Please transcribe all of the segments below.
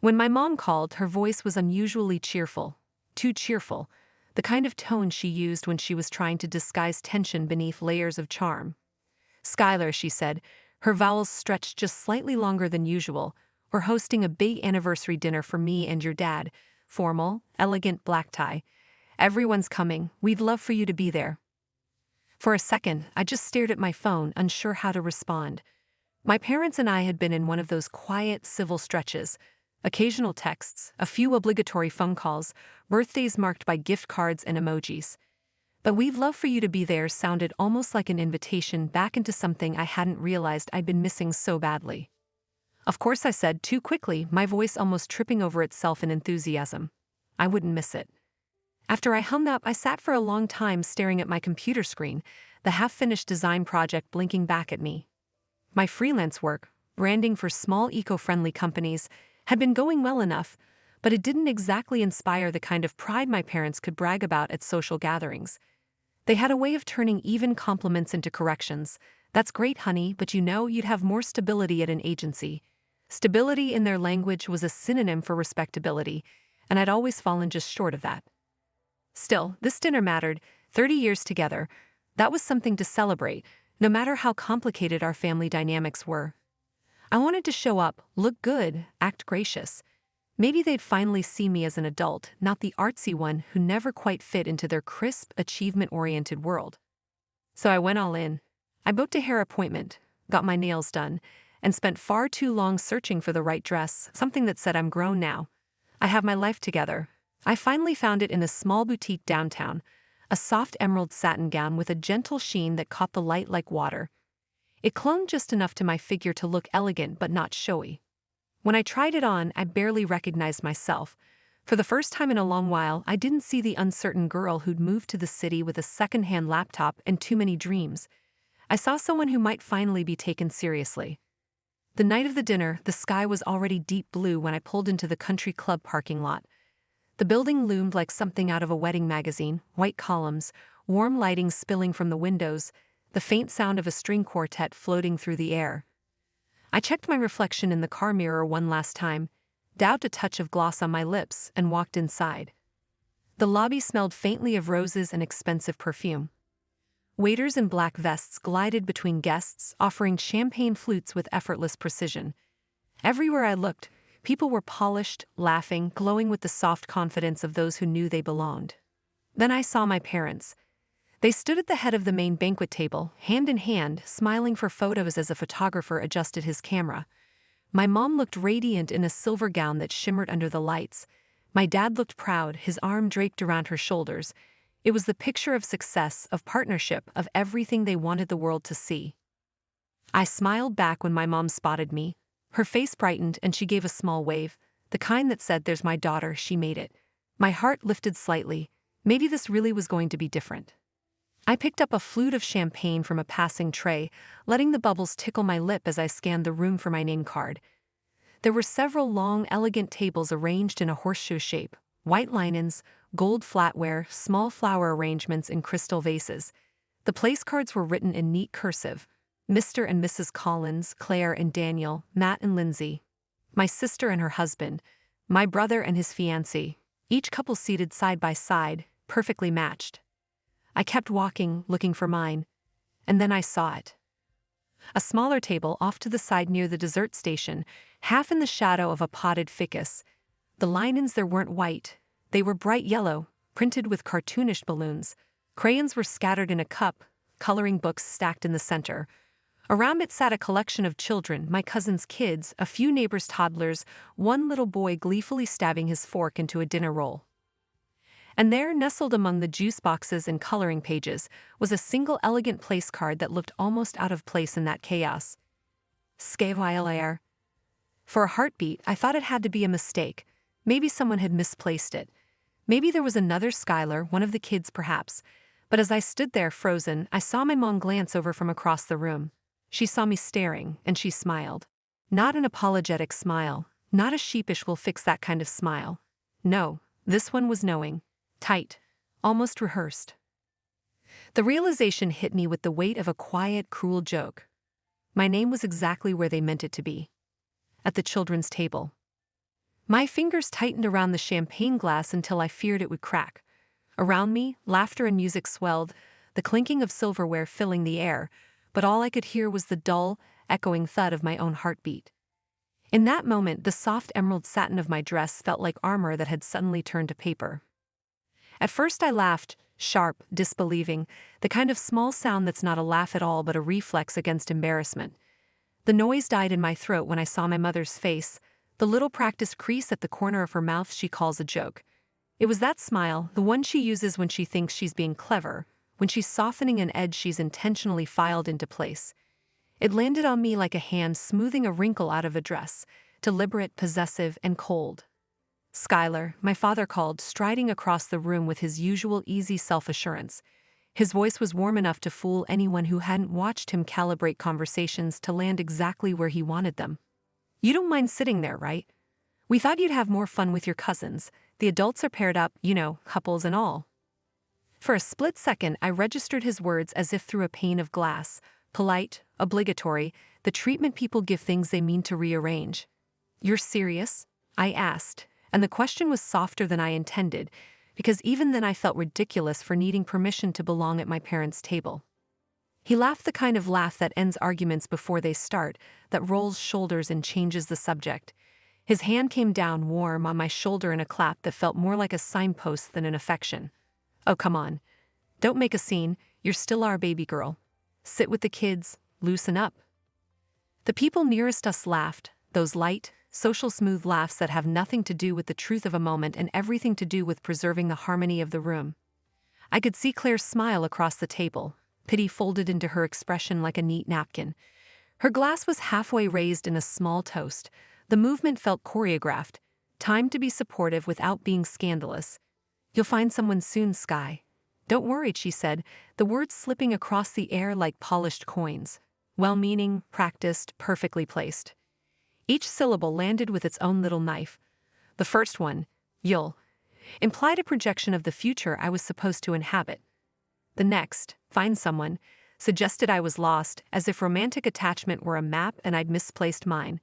When my mom called, her voice was unusually cheerful. Too cheerful. The kind of tone she used when she was trying to disguise tension beneath layers of charm. "Skylar," she said, her vowels stretched just slightly longer than usual. "We're hosting a big anniversary dinner for me and your dad. Formal, elegant black tie. Everyone's coming. We'd love for you to be there." For a second, I just stared at my phone, unsure how to respond. My parents and I had been in one of those quiet, civil stretches. Occasional texts, a few obligatory phone calls, birthdays marked by gift cards and emojis. But "we'd love for you to be there" sounded almost like an invitation back into something I hadn't realized I'd been missing so badly. Of course, I said, too quickly, my voice almost tripping over itself in enthusiasm. I wouldn't miss it. After I hung up, I sat for a long time staring at my computer screen, the half-finished design project blinking back at me. My freelance work, branding for small eco-friendly companies, had been going well enough, but it didn't exactly inspire the kind of pride my parents could brag about at social gatherings. They had a way of turning even compliments into corrections. "That's great, honey, but you'd have more stability at an agency." Stability in their language was a synonym for respectability, and I'd always fallen just short of that. Still, this dinner mattered. 30 years together. That was something to celebrate, no matter how complicated our family dynamics were. I wanted to show up, look good, act gracious. Maybe they'd finally see me as an adult, not the artsy one who never quite fit into their crisp, achievement-oriented world. So I went all in. I booked a hair appointment, got my nails done, and spent far too long searching for the right dress, something that said I'm grown now. I have my life together. I finally found it in a small boutique downtown, a soft emerald satin gown with a gentle sheen that caught the light like water. It clung just enough to my figure to look elegant but not showy. When I tried it on, I barely recognized myself. For the first time in a long while, I didn't see the uncertain girl who'd moved to the city with a second-hand laptop and too many dreams. I saw someone who might finally be taken seriously. The night of the dinner, the sky was already deep blue when I pulled into the country club parking lot. The building loomed like something out of a wedding magazine, white columns, warm lighting spilling from the windows, the faint sound of a string quartet floating through the air. I checked my reflection in the car mirror one last time, dabbed a touch of gloss on my lips, and walked inside. The lobby smelled faintly of roses and expensive perfume. Waiters in black vests glided between guests, offering champagne flutes with effortless precision. Everywhere I looked, people were polished, laughing, glowing with the soft confidence of those who knew they belonged. Then I saw my parents. They stood at the head of the main banquet table, hand in hand, smiling for photos as a photographer adjusted his camera. My mom looked radiant in a silver gown that shimmered under the lights. My dad looked proud, his arm draped around her shoulders. It was the picture of success, of partnership, of everything they wanted the world to see. I smiled back when my mom spotted me. Her face brightened and she gave a small wave, the kind that said, "There's my daughter, she made it." My heart lifted slightly. Maybe this really was going to be different. I picked up a flute of champagne from a passing tray, letting the bubbles tickle my lip as I scanned the room for my name card. There were several long, elegant tables arranged in a horseshoe shape, white linens, gold flatware, small flower arrangements in crystal vases. The place cards were written in neat cursive: Mr. and Mrs. Collins, Claire and Daniel, Matt and Lindsay. My sister and her husband, my brother and his fiancée, each couple seated side by side, perfectly matched. I kept walking, looking for mine, and then I saw it. A smaller table off to the side near the dessert station, half in the shadow of a potted ficus. The linens there weren't white, they were bright yellow, printed with cartoonish balloons. Crayons were scattered in a cup, coloring books stacked in the center. Around it sat a collection of children, my cousin's kids, a few neighbors' toddlers, one little boy gleefully stabbing his fork into a dinner roll. And there, nestled among the juice boxes and coloring pages, was a single elegant place card that looked almost out of place in that chaos. Skevailair. For a heartbeat, I thought it had to be a mistake. Maybe someone had misplaced it. Maybe there was another Skylar, one of the kids perhaps. But as I stood there frozen, I saw my mom glance over from across the room. She saw me staring, and she smiled. Not an apologetic smile, not a sheepish "we'll fix that" kind of smile. No, this one was knowing. Tight, almost rehearsed. The realization hit me with the weight of a quiet, cruel joke. My name was exactly where they meant it to be. At the children's table. My fingers tightened around the champagne glass until I feared it would crack. Around me, laughter and music swelled, the clinking of silverware filling the air, but all I could hear was the dull, echoing thud of my own heartbeat. In that moment, the soft emerald satin of my dress felt like armor that had suddenly turned to paper. At first I laughed, sharp, disbelieving, the kind of small sound that's not a laugh at all but a reflex against embarrassment. The noise died in my throat when I saw my mother's face, the little practiced crease at the corner of her mouth she calls a joke. It was that smile, the one she uses when she thinks she's being clever, when she's softening an edge she's intentionally filed into place. It landed on me like a hand smoothing a wrinkle out of a dress, deliberate, possessive, and cold. "Skylar," my father called, striding across the room with his usual easy self-assurance. His voice was warm enough to fool anyone who hadn't watched him calibrate conversations to land exactly where he wanted them. "You don't mind sitting there, right? We thought you'd have more fun with your cousins. The adults are paired up, couples and all." For a split second, I registered his words as if through a pane of glass. Polite, obligatory, the treatment people give things they mean to rearrange. "You're serious?" I asked, and the question was softer than I intended, because even then I felt ridiculous for needing permission to belong at my parents' table. He laughed, the kind of laugh that ends arguments before they start, that rolls shoulders and changes the subject. His hand came down warm on my shoulder in a clap that felt more like a signpost than an affection. "Oh, come on. Don't make a scene, you're still our baby girl. Sit with the kids, loosen up." The people nearest us laughed, those light, social smooth laughs that have nothing to do with the truth of a moment and everything to do with preserving the harmony of the room. I could see Claire's smile across the table, pity folded into her expression like a neat napkin. Her glass was halfway raised in a small toast. The movement felt choreographed, timed to be supportive without being scandalous. "You'll find someone soon, Sky. Don't worry," she said, the words slipping across the air like polished coins. Well-meaning, practiced, perfectly placed. Each syllable landed with its own little knife. The first one, "you'll," implied a projection of the future I was supposed to inhabit. The next, "find someone," suggested I was lost, as if romantic attachment were a map and I'd misplaced mine.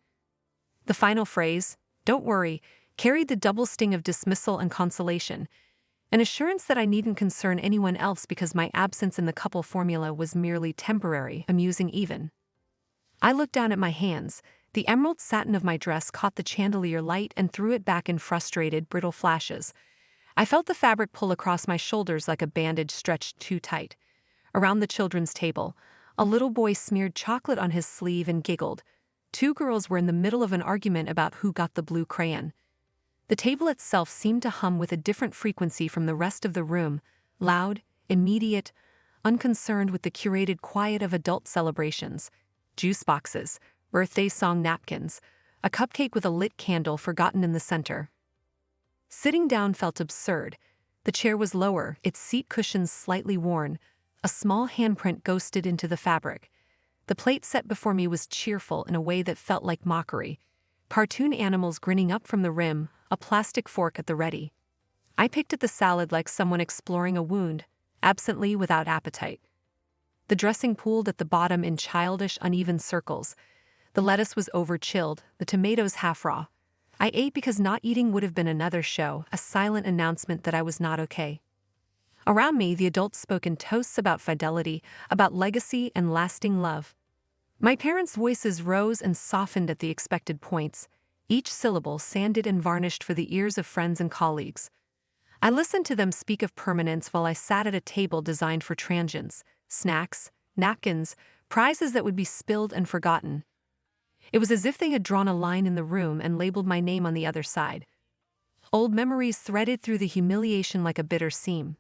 The final phrase, "don't worry," carried the double sting of dismissal and consolation, an assurance that I needn't concern anyone else because my absence in the couple formula was merely temporary, amusing even. I looked down at my hands. The emerald satin of my dress caught the chandelier light and threw it back in frustrated, brittle flashes. I felt the fabric pull across my shoulders like a bandage stretched too tight. Around the children's table, a little boy smeared chocolate on his sleeve and giggled. Two girls were in the middle of an argument about who got the blue crayon. The table itself seemed to hum with a different frequency from the rest of the room, loud, immediate, unconcerned with the curated quiet of adult celebrations. Juice boxes, birthday song napkins, a cupcake with a lit candle forgotten in the center. Sitting down felt absurd. The chair was lower, its seat cushions slightly worn, a small handprint ghosted into the fabric. The plate set before me was cheerful in a way that felt like mockery. Cartoon animals grinning up from the rim, a plastic fork at the ready. I picked at the salad like someone exploring a wound, absently without appetite. The dressing pooled at the bottom in childish, uneven circles. The lettuce was over-chilled, the tomatoes half-raw. I ate because not eating would have been another show, a silent announcement that I was not okay. Around me, the adults spoke in toasts about fidelity, about legacy and lasting love. My parents' voices rose and softened at the expected points, each syllable sanded and varnished for the ears of friends and colleagues. I listened to them speak of permanence while I sat at a table designed for transients, snacks, napkins, prizes that would be spilled and forgotten. It was as if they had drawn a line in the room and labeled my name on the other side. Old memories threaded through the humiliation like a bitter seam.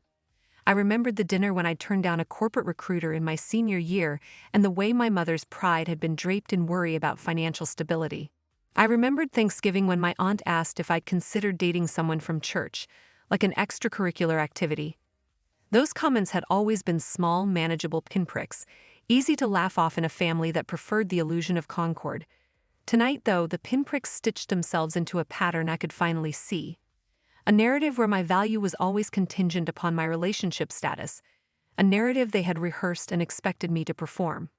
I remembered the dinner when I turned down a corporate recruiter in my senior year and the way my mother's pride had been draped in worry about financial stability. I remembered Thanksgiving when my aunt asked if I'd considered dating someone from church, like an extracurricular activity. Those comments had always been small, manageable pinpricks, easy to laugh off in a family that preferred the illusion of concord. Tonight, though, the pinpricks stitched themselves into a pattern I could finally see. A narrative where my value was always contingent upon my relationship status, a narrative they had rehearsed and expected me to perform.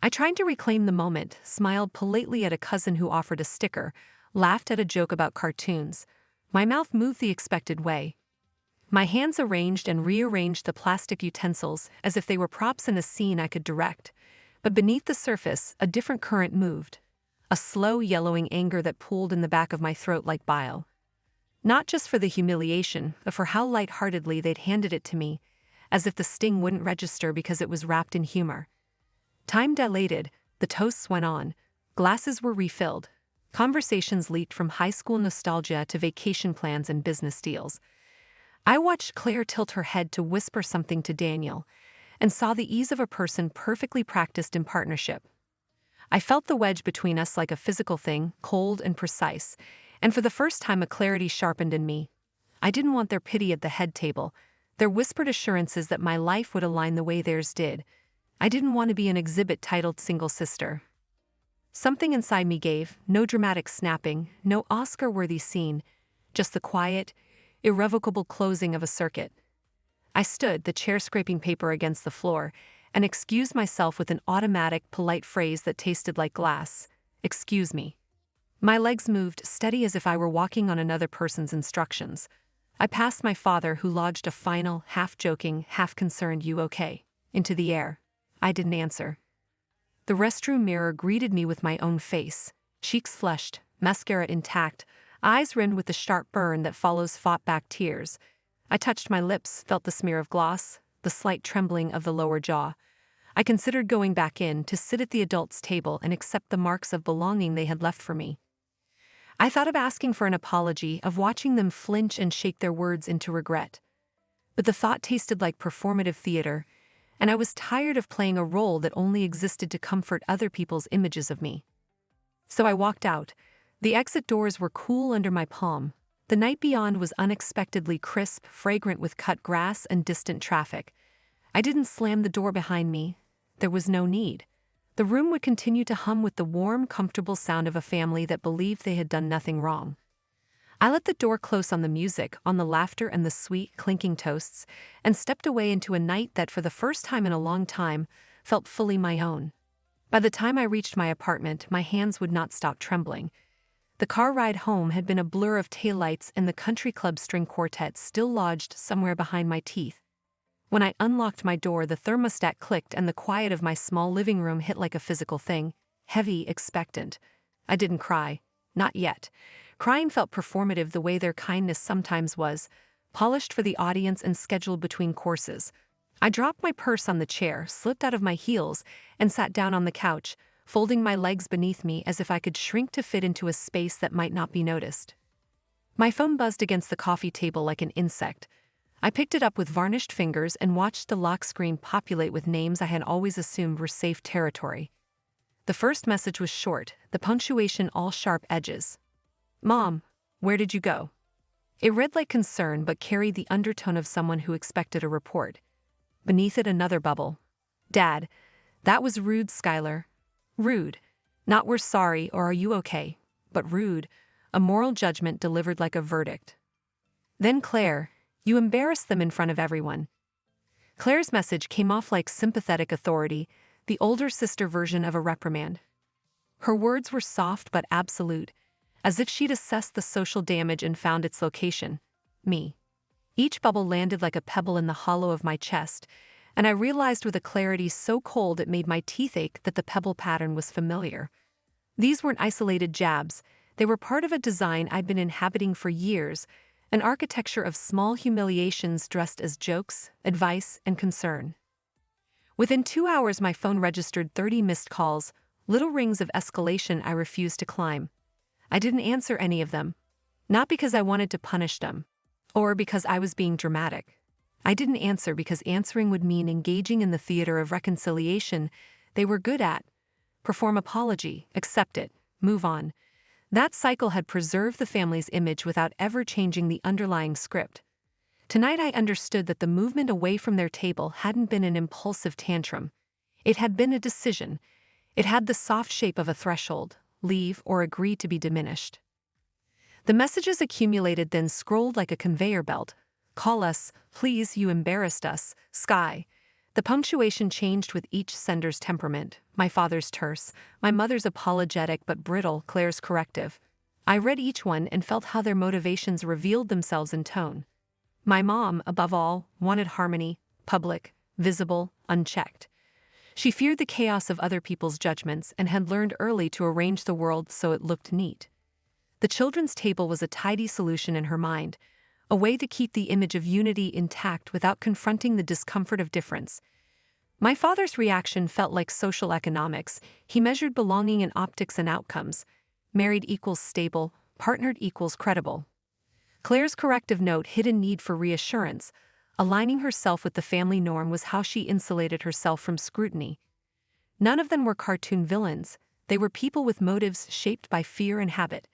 I tried to reclaim the moment, smiled politely at a cousin who offered a sticker, laughed at a joke about cartoons. My mouth moved the expected way. My hands arranged and rearranged the plastic utensils as if they were props in a scene I could direct. But beneath the surface, a different current moved. A slow yellowing anger that pooled in the back of my throat like bile. Not just for the humiliation, but for how lightheartedly they'd handed it to me, as if the sting wouldn't register because it was wrapped in humor. Time dilated, the toasts went on, glasses were refilled, conversations leaked from high school nostalgia to vacation plans and business deals. I watched Claire tilt her head to whisper something to Daniel, and saw the ease of a person perfectly practiced in partnership. I felt the wedge between us like a physical thing, cold and precise, and for the first time a clarity sharpened in me. I didn't want their pity at the head table, their whispered assurances that my life would align the way theirs did. I didn't want to be an exhibit titled Single Sister. Something inside me gave, no dramatic snapping, no Oscar-worthy scene, just the quiet, irrevocable closing of a circuit. I stood, the chair scraping paper against the floor, and excused myself with an automatic, polite phrase that tasted like glass. "Excuse me." My legs moved, steady as if I were walking on another person's instructions. I passed my father, who lodged a final, half-joking, half-concerned "You okay?" into the air. I didn't answer. The restroom mirror greeted me with my own face, cheeks flushed, mascara intact, eyes rimmed with the sharp burn that follows fought-back tears. I touched my lips, felt the smear of gloss, the slight trembling of the lower jaw. I considered going back in to sit at the adults' table and accept the marks of belonging they had left for me. I thought of asking for an apology, of watching them flinch and shake their words into regret. But the thought tasted like performative theater, and I was tired of playing a role that only existed to comfort other people's images of me. So I walked out. The exit doors were cool under my palm. The night beyond was unexpectedly crisp, fragrant with cut grass and distant traffic. I didn't slam the door behind me. There was no need. The room would continue to hum with the warm, comfortable sound of a family that believed they had done nothing wrong. I let the door close on the music, on the laughter and the sweet, clinking toasts, and stepped away into a night that, for the first time in a long time, felt fully my own. By the time I reached my apartment, my hands would not stop trembling. The car ride home had been a blur of taillights and the country club string quartet still lodged somewhere behind my teeth. When I unlocked my door, the thermostat clicked and the quiet of my small living room hit like a physical thing, heavy, expectant. I didn't cry. Not yet. Crying felt performative the way their kindness sometimes was, polished for the audience and scheduled between courses. I dropped my purse on the chair, slipped out of my heels, and sat down on the couch, folding my legs beneath me as if I could shrink to fit into a space that might not be noticed. My phone buzzed against the coffee table like an insect. I picked it up with varnished fingers and watched the lock screen populate with names I had always assumed were safe territory. The first message was short, the punctuation all sharp edges. "Mom, where did you go?" It read like concern but carried the undertone of someone who expected a report. Beneath it, another bubble. "Dad, that was rude, Skylar. Rude. Not we're sorry or are you okay, but rude, a moral judgment delivered like a verdict." Then Claire, "You embarrassed them in front of everyone." Claire's message came off like sympathetic authority, the older sister version of a reprimand. Her words were soft but absolute, as if she'd assessed the social damage and found its location. Me. Each bubble landed like a pebble in the hollow of my chest, and I realized with a clarity so cold it made my teeth ache that the pebble pattern was familiar. These weren't isolated jabs, they were part of a design I'd been inhabiting for years, an architecture of small humiliations dressed as jokes, advice, and concern. Within 2 hours my phone registered 30 missed calls, little rings of escalation I refused to climb. I didn't answer any of them. Not because I wanted to punish them, or because I was being dramatic. I didn't answer because answering would mean engaging in the theater of reconciliation they were good at. Perform apology, accept it, move on. That cycle had preserved the family's image without ever changing the underlying script. Tonight I understood that the movement away from their table hadn't been an impulsive tantrum. It had been a decision. It had the soft shape of a threshold, leave or agree to be diminished. The messages accumulated, then scrolled like a conveyor belt. "Call us, please, you embarrassed us, Sky." The punctuation changed with each sender's temperament, my father's terse, my mother's apologetic but brittle, Claire's corrective. I read each one and felt how their motivations revealed themselves in tone. My mom, above all, wanted harmony, public, visible, unchecked. She feared the chaos of other people's judgments and had learned early to arrange the world so it looked neat. The children's table was a tidy solution in her mind, a way to keep the image of unity intact without confronting the discomfort of difference. My father's reaction felt like social economics. He measured belonging in optics and outcomes. Married equals stable, partnered equals credible. Claire's corrective note hid a need for reassurance. Aligning herself with the family norm was how she insulated herself from scrutiny. None of them were cartoon villains. They were people with motives shaped by fear and habit.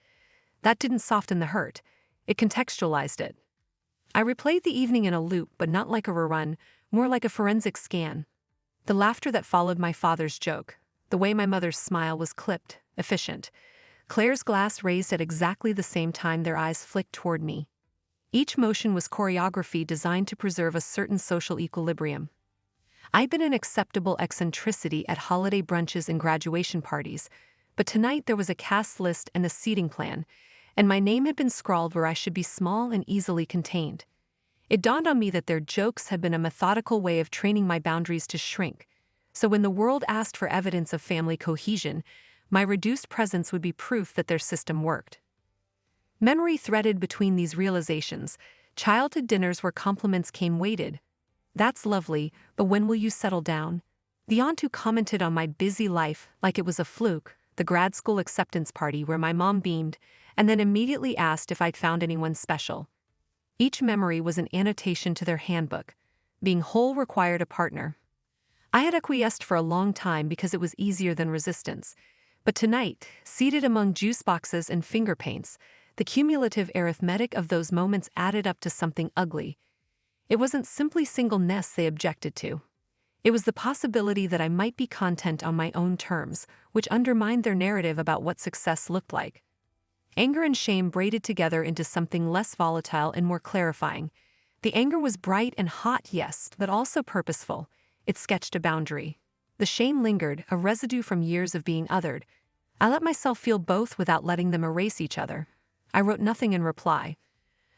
That didn't soften the hurt. It contextualized it. I replayed the evening in a loop, but not like a rerun, more like a forensic scan. The laughter that followed my father's joke, the way my mother's smile was clipped, efficient. Claire's glass raised at exactly the same time their eyes flicked toward me. Each motion was choreography designed to preserve a certain social equilibrium. I'd been an acceptable eccentricity at holiday brunches and graduation parties, but tonight there was a cast list and a seating plan, and my name had been scrawled where I should be small and easily contained. It dawned on me that their jokes had been a methodical way of training my boundaries to shrink, so when the world asked for evidence of family cohesion, my reduced presence would be proof that their system worked. Memory threaded between these realizations. Childhood dinners where compliments came weighted. "That's lovely, but when will you settle down?" The aunt who commented on my busy life like it was a fluke, the grad school acceptance party where my mom beamed, and then immediately asked if I'd found anyone special. Each memory was an annotation to their handbook. Being whole required a partner. I had acquiesced for a long time because it was easier than resistance. But tonight, seated among juice boxes and finger paints, the cumulative arithmetic of those moments added up to something ugly. It wasn't simply singleness they objected to. It was the possibility that I might be content on my own terms, which undermined their narrative about what success looked like. Anger and shame braided together into something less volatile and more clarifying. The anger was bright and hot, yes, but also purposeful. It sketched a boundary. The shame lingered, a residue from years of being othered. I let myself feel both without letting them erase each other. I wrote nothing in reply.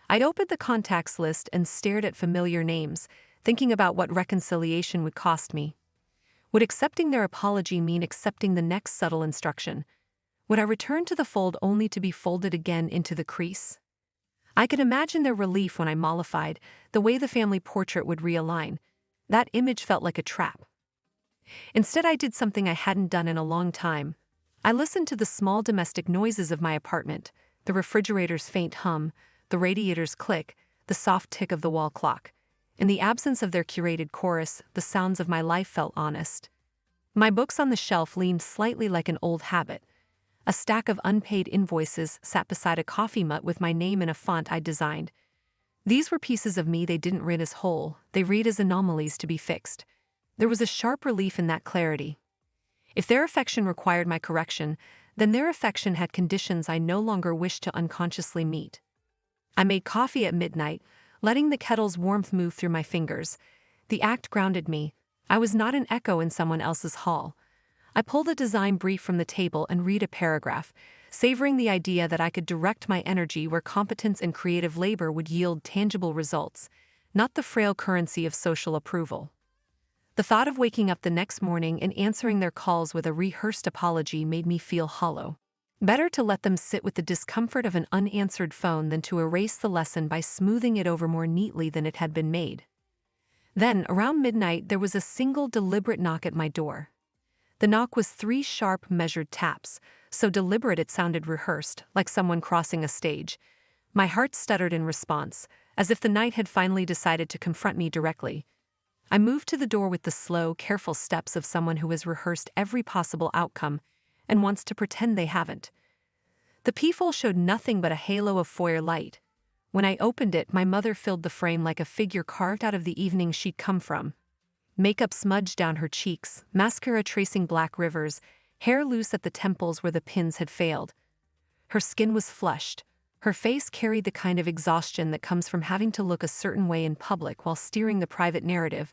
I'd opened the contacts list and stared at familiar names, thinking about what reconciliation would cost me. Would accepting their apology mean accepting the next subtle instruction? Would I return to the fold only to be folded again into the crease? I could imagine their relief when I mollified, the way the family portrait would realign. That image felt like a trap. Instead, I did something I hadn't done in a long time. I listened to the small domestic noises of my apartment, the refrigerator's faint hum, the radiator's click, the soft tick of the wall clock. In the absence of their curated chorus, the sounds of my life felt honest. My books on the shelf leaned slightly like an old habit. A stack of unpaid invoices sat beside a coffee mug with my name in a font I'd designed. These were pieces of me they didn't read as whole, they read as anomalies to be fixed. There was a sharp relief in that clarity. If their affection required my correction, then their affection had conditions I no longer wished to unconsciously meet. I made coffee at midnight, letting the kettle's warmth move through my fingers. The act grounded me. I was not an echo in someone else's hall. I pulled a design brief from the table and read a paragraph, savoring the idea that I could direct my energy where competence and creative labor would yield tangible results, not the frail currency of social approval. The thought of waking up the next morning and answering their calls with a rehearsed apology made me feel hollow. Better to let them sit with the discomfort of an unanswered phone than to erase the lesson by smoothing it over more neatly than it had been made. Then, around midnight, there was a single deliberate knock at my door. The knock was 3 sharp, measured taps, so deliberate it sounded rehearsed, like someone crossing a stage. My heart stuttered in response, as if the night had finally decided to confront me directly. I moved to the door with the slow, careful steps of someone who has rehearsed every possible outcome and wants to pretend they haven't. The peephole showed nothing but a halo of foyer light. When I opened it, my mother filled the frame like a figure carved out of the evening she'd come from. Makeup smudged down her cheeks, mascara tracing black rivers, hair loose at the temples where the pins had failed. Her skin was flushed. Her face carried the kind of exhaustion that comes from having to look a certain way in public while steering the private narrative.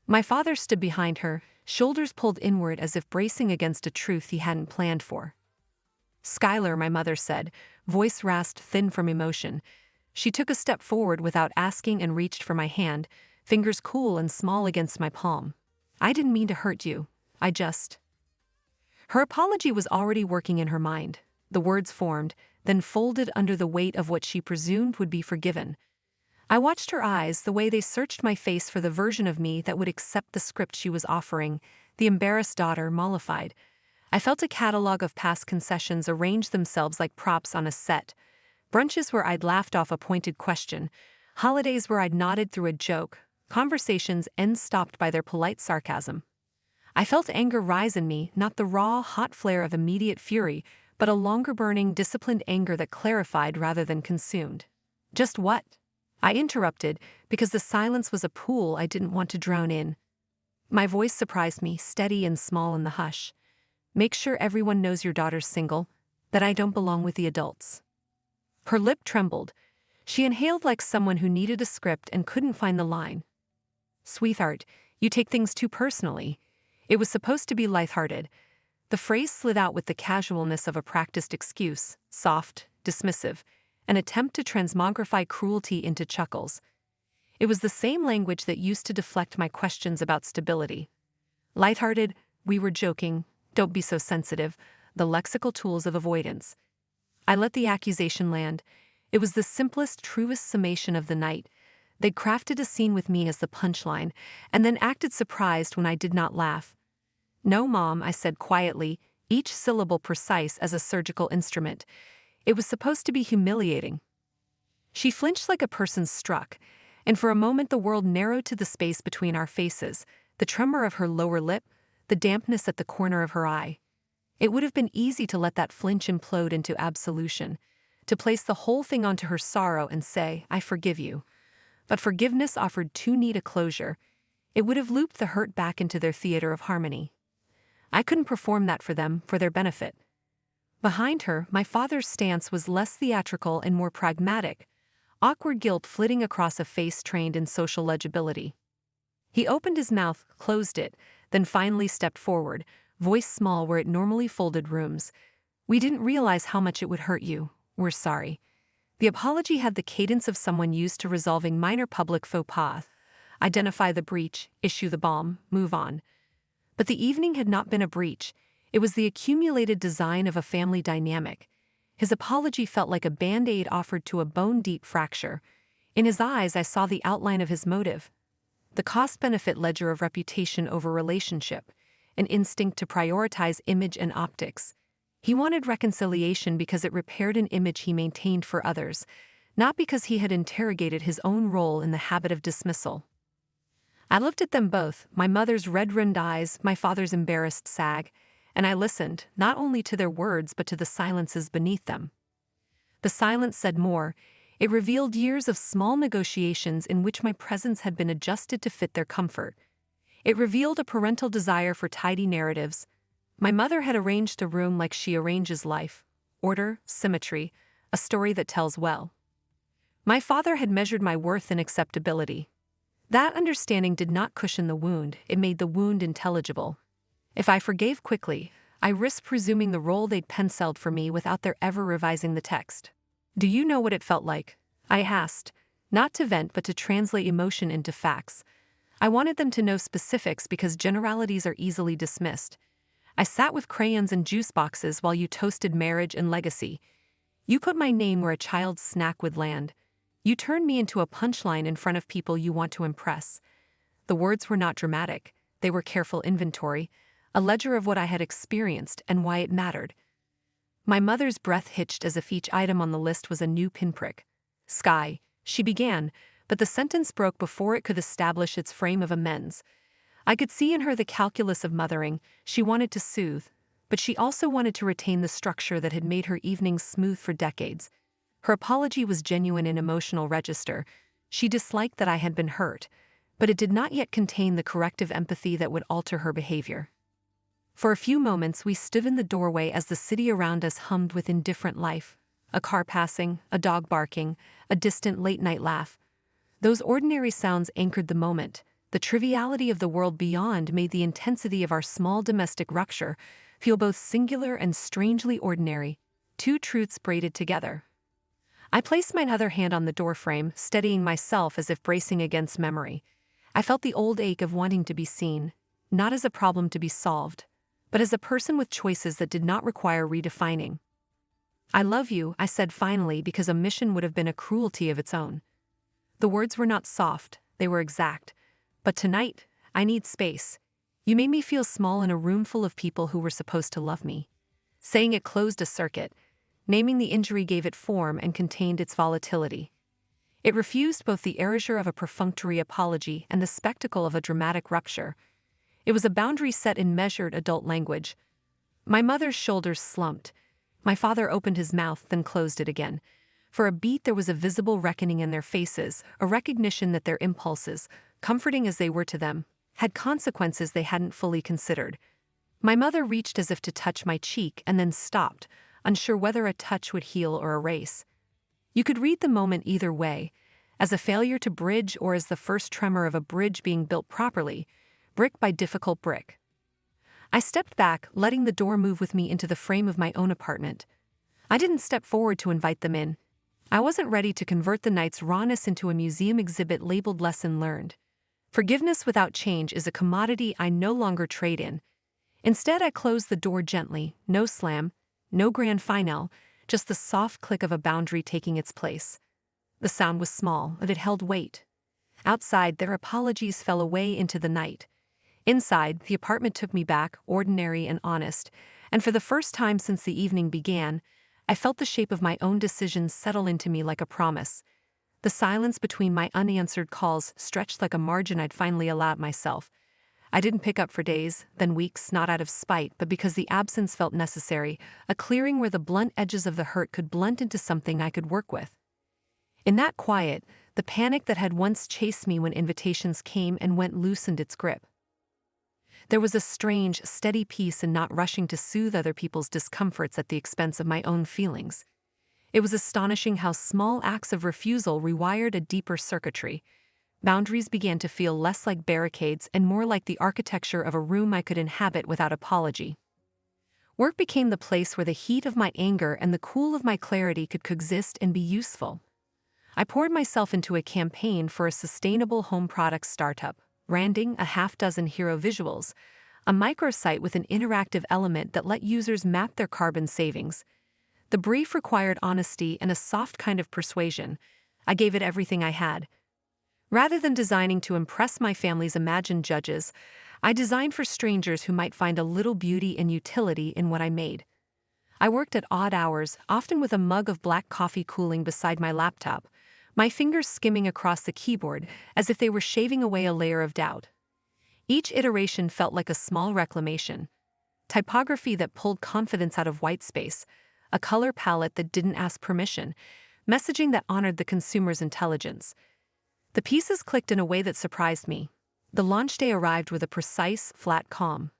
My father stood behind her, shoulders pulled inward as if bracing against a truth he hadn't planned for. "Skylar," my mother said, voice rasped thin from emotion. She took a step forward without asking and reached for my hand, fingers cool and small against my palm. I didn't mean to hurt you. I just... Her apology was already working in her mind. The words formed, then folded under the weight of what she presumed would be forgiven. I watched her eyes, the way they searched my face for the version of me that would accept the script she was offering, the embarrassed daughter mollified. I felt a catalog of past concessions arrange themselves like props on a set. Brunches where I'd laughed off a pointed question, holidays where I'd nodded through a joke, conversations end stopped by their polite sarcasm. I felt anger rise in me, not the raw, hot flare of immediate fury, but a longer-burning, disciplined anger that clarified rather than consumed. Just what? I interrupted, because the silence was a pool I didn't want to drown in. My voice surprised me, steady and small in the hush. Make sure everyone knows your daughter's single, that I don't belong with the adults. Her lip trembled. She inhaled like someone who needed a script and couldn't find the line. Sweetheart, you take things too personally. It was supposed to be lighthearted. The phrase slid out with the casualness of a practiced excuse, soft, dismissive, an attempt to transmogrify cruelty into chuckles. It was the same language that used to deflect my questions about stability. Lighthearted, we were joking, don't be so sensitive, the lexical tools of avoidance. I let the accusation land. It was the simplest, truest summation of the night. They'd crafted a scene with me as the punchline, and then acted surprised when I did not laugh. No, Mom, I said quietly, each syllable precise as a surgical instrument. It was supposed to be humiliating. She flinched like a person struck, and for a moment the world narrowed to the space between our faces, the tremor of her lower lip, the dampness at the corner of her eye. It would have been easy to let that flinch implode into absolution, to place the whole thing onto her sorrow and say, I forgive you. But forgiveness offered too neat a closure. It would have looped the hurt back into their theater of harmony. I couldn't perform that for them, for their benefit. Behind her, my father's stance was less theatrical and more pragmatic, awkward guilt flitting across a face trained in social legibility. He opened his mouth, closed it, then finally stepped forward, voice small where it normally folded rooms. We didn't realize how much it would hurt you. We're sorry. The apology had the cadence of someone used to resolving minor public faux pas. Identify the breach, issue the balm, move on. But the evening had not been a breach. It was the accumulated design of a family dynamic. His apology felt like a band-aid offered to a bone-deep fracture. In his eyes I saw the outline of his motive. The cost-benefit ledger of reputation over relationship, an instinct to prioritize image and optics. He wanted reconciliation because it repaired an image he maintained for others, not because he had interrogated his own role in the habit of dismissal. I looked at them both, my mother's red-rimmed eyes, my father's embarrassed sag, and I listened, not only to their words but to the silences beneath them. The silence said more. It revealed years of small negotiations in which my presence had been adjusted to fit their comfort. It revealed a parental desire for tidy narratives. My mother had arranged a room like she arranges life. Order, symmetry, a story that tells well. My father had measured my worth in acceptability. That understanding did not cushion the wound, it made the wound intelligible. If I forgave quickly, I risked presuming the role they'd penciled for me without their ever revising the text. Do you know what it felt like? I asked, not to vent but to translate emotion into facts. I wanted them to know specifics because generalities are easily dismissed. I sat with crayons and juice boxes while you toasted marriage and legacy. You put my name where a child's snack would land. You turned me into a punchline in front of people you want to impress. The words were not dramatic, they were careful inventory, a ledger of what I had experienced and why it mattered. My mother's breath hitched as if each item on the list was a new pinprick. Sky, she began, but the sentence broke before it could establish its frame of amends. I could see in her the calculus of mothering. She wanted to soothe, but she also wanted to retain the structure that had made her evenings smooth for decades. Her apology was genuine in emotional register. She disliked that I had been hurt, but it did not yet contain the corrective empathy that would alter her behavior. For a few moments we stood in the doorway as the city around us hummed with indifferent life. A car passing, a dog barking, a distant late-night laugh. Those ordinary sounds anchored the moment. The triviality of the world beyond made the intensity of our small domestic rupture feel both singular and strangely ordinary. two truths braided together. I placed my other hand on the doorframe, steadying myself as if bracing against memory. I felt the old ache of wanting to be seen, not as a problem to be solved, but as a person with choices that did not require redefining. "I love you," I said finally, because omission would have been a cruelty of its own. The words were not soft, they were exact. "But tonight, I need space. You made me feel small in a room full of people who were supposed to love me." Saying it closed a circuit. Naming the injury gave it form and contained its volatility. It refused both the erasure of a perfunctory apology and the spectacle of a dramatic rupture. It was a boundary set in measured adult language. My mother's shoulders slumped. My father opened his mouth, then closed it again. For a beat there was a visible reckoning in their faces, a recognition that their impulses, comforting as they were to them, had consequences they hadn't fully considered. My mother reached as if to touch my cheek and then stopped, unsure whether a touch would heal or erase. You could read the moment either way, as a failure to bridge or as the first tremor of a bridge being built properly, brick by difficult brick. I stepped back, letting the door move with me into the frame of my own apartment. I didn't step forward to invite them in. I wasn't ready to convert the night's rawness into a museum exhibit labeled "Lesson Learned." Forgiveness without change is a commodity I no longer trade in. Instead, I closed the door gently, no slam, no grand finale, just the soft click of a boundary taking its place. The sound was small, but it held weight. Outside, their apologies fell away into the night. Inside, the apartment took me back, ordinary and honest, and for the first time since the evening began, I felt the shape of my own decisions settle into me like a promise. The silence between my unanswered calls stretched like a margin I'd finally allowed myself. I didn't pick up for days, then weeks, not out of spite, but because the absence felt necessary, a clearing where the blunt edges of the hurt could blunt into something I could work with. In that quiet, the panic that had once chased me when invitations came and went loosened its grip. There was a strange, steady peace in not rushing to soothe other people's discomforts at the expense of my own feelings. It was astonishing how small acts of refusal rewired a deeper circuitry. Boundaries began to feel less like barricades and more like the architecture of a room I could inhabit without apology. Work became the place where the heat of my anger and the cool of my clarity could coexist and be useful. I poured myself into a campaign for a sustainable home products startup, branding a half-dozen hero visuals, a microsite with an interactive element that let users map their carbon savings. The brief required honesty and a soft kind of persuasion. I gave it everything I had. Rather than designing to impress my family's imagined judges, I designed for strangers who might find a little beauty and utility in what I made. I worked at odd hours, often with a mug of black coffee cooling beside my laptop, my fingers skimming across the keyboard as if they were shaving away a layer of doubt. Each iteration felt like a small reclamation. Typography that pulled confidence out of white space, a color palette that didn't ask permission, messaging that honored the consumer's intelligence. The pieces clicked in a way that surprised me. The launch day arrived with a precise, flat calm.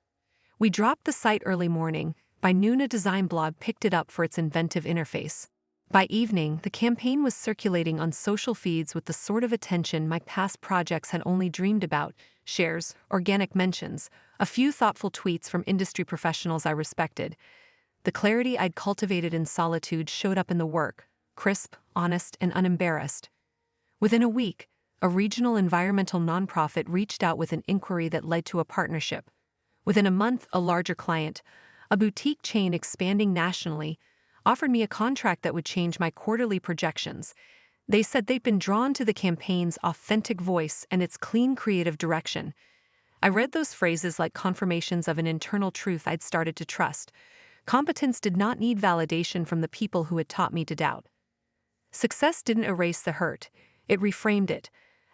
We dropped the site early morning. By noon, a design blog picked it up for its inventive interface. By evening, the campaign was circulating on social feeds with the sort of attention my past projects had only dreamed about: shares, organic mentions, a few thoughtful tweets from industry professionals I respected. The clarity I'd cultivated in solitude showed up in the work, crisp, honest, and unembarrassed. Within a week, a regional environmental nonprofit reached out with an inquiry that led to a partnership. Within a month, a larger client, a boutique chain expanding nationally, offered me a contract that would change my quarterly projections. They said they'd been drawn to the campaign's authentic voice and its clean creative direction. I read those phrases like confirmations of an internal truth I'd started to trust. Competence did not need validation from the people who had taught me to doubt. Success didn't erase the hurt, it reframed it.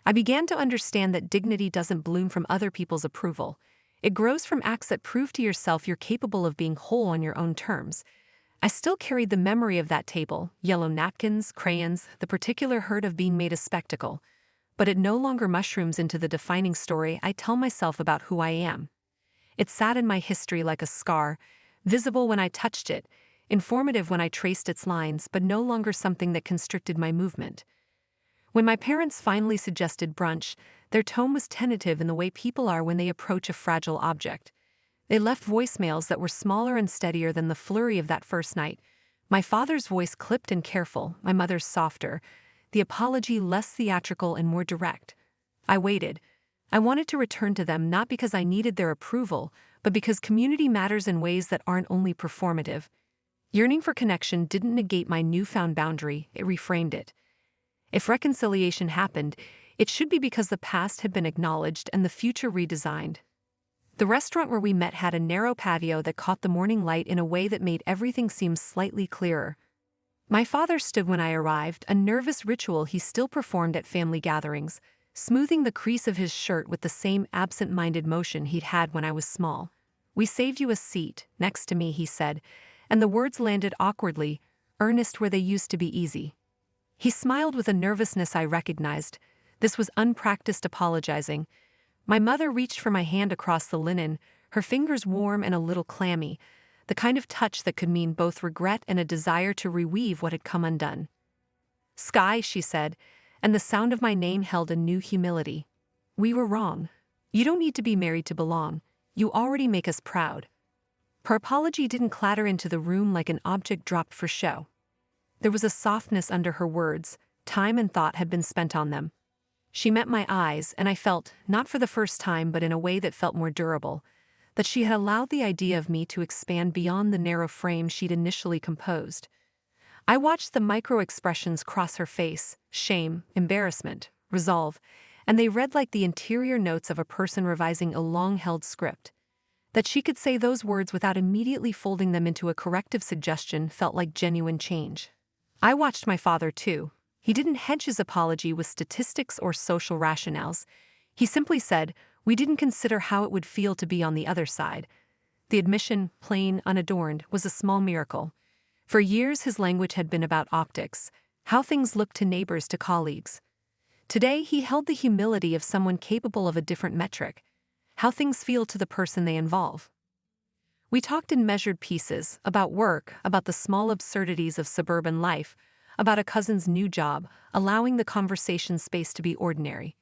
I began to understand that dignity doesn't bloom from other people's approval. It grows from acts that prove to yourself you're capable of being whole on your own terms. I still carried the memory of that table, yellow napkins, crayons, the particular hurt of being made a spectacle. But it no longer mushrooms into the defining story I tell myself about who I am. It sat in my history like a scar, visible when I touched it, informative when I traced its lines, but no longer something that constricted my movement. When my parents finally suggested brunch, their tone was tentative in the way people are when they approach a fragile object. They left voicemails that were smaller and steadier than the flurry of that first night, My father's voice clipped and careful, my mother's softer, the apology less theatrical and more direct. I waited. I wanted to return to them not because I needed their approval, but because community matters in ways that aren't only performative. Yearning for connection didn't negate my newfound boundary, it reframed it. If reconciliation happened, it should be because the past had been acknowledged and the future redesigned. The restaurant where we met had a narrow patio that caught the morning light in a way that made everything seem slightly clearer. My father stood when I arrived, a nervous ritual he still performed at family gatherings, smoothing the crease of his shirt with the same absent-minded motion he'd had when I was small. "We saved you a seat, next to me," he said, and the words landed awkwardly, earnest where they used to be easy. He smiled with a nervousness I recognized. This was unpracticed apologizing. My mother reached for my hand across the linen, her fingers warm and a little clammy, the kind of touch that could mean both regret and a desire to reweave what had come undone. "Sky," she said, and the sound of my name held a new humility. "We were wrong. You don't need to be married to belong. You already make us proud." Her apology didn't clatter into the room like an object dropped for show. There was a softness under her words, time and thought had been spent on them. She met my eyes, and I felt, not for the first time but in a way that felt more durable, that she had allowed the idea of me to expand beyond the narrow frame she'd initially composed. I watched the micro-expressions cross her face: shame, embarrassment, resolve, and they read like the interior notes of a person revising a long-held script. That she could say those words without immediately folding them into a corrective suggestion felt like genuine change. I watched my father too. He didn't hedge his apology with statistics or social rationales. He simply said, "We didn't consider how it would feel to be on the other side." The admission, plain, unadorned, was a small miracle. For years his language had been about optics, how things looked to neighbors, to colleagues. Today he held the humility of someone capable of a different metric: how things feel to the person they involve. We talked in measured pieces, about work, about the small absurdities of suburban life, about a cousin's new job, allowing the conversation space to be ordinary.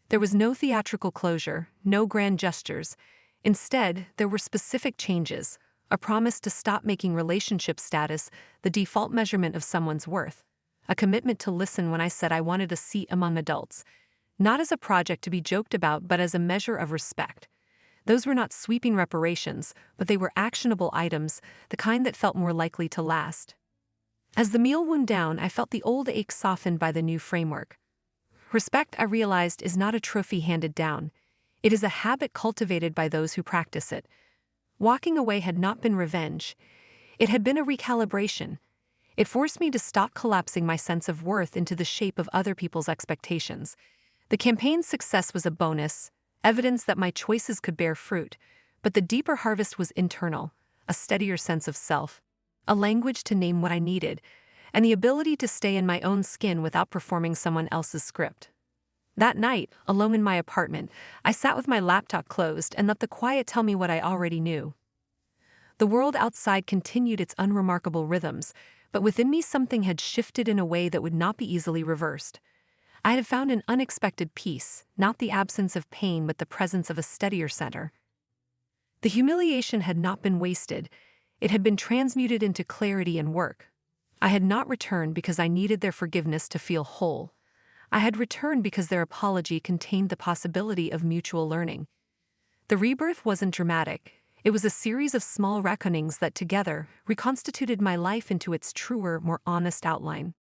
There was no theatrical closure, no grand gestures. Instead, there were specific changes, a promise to stop making relationship status the default measurement of someone's worth, a commitment to listen when I said I wanted a seat among adults, not as a project to be joked about but as a measure of respect. Those were not sweeping reparations, but they were actionable items, the kind that felt more likely to last. As the meal wound down, I felt the old ache softened by the new framework. Respect, I realized, is not a trophy handed down. It is a habit cultivated by those who practice it. Walking away had not been revenge. It had been a recalibration. It forced me to stop collapsing my sense of worth into the shape of other people's expectations. The campaign's success was a bonus, evidence that my choices could bear fruit, but the deeper harvest was internal, a steadier sense of self, a language to name what I needed, and the ability to stay in my own skin without performing someone else's script. That night, alone in my apartment, I sat with my laptop closed and let the quiet tell me what I already knew. The world outside continued its unremarkable rhythms, but within me something had shifted in a way that would not be easily reversed. I had found an unexpected peace, not the absence of pain but the presence of a steadier center. The humiliation had not been wasted. It had been transmuted into clarity and work. I had not returned because I needed their forgiveness to feel whole. I had returned because their apology contained the possibility of mutual learning. The rebirth wasn't dramatic. It was a series of small reckonings that together reconstituted my life into its truer, more honest outline.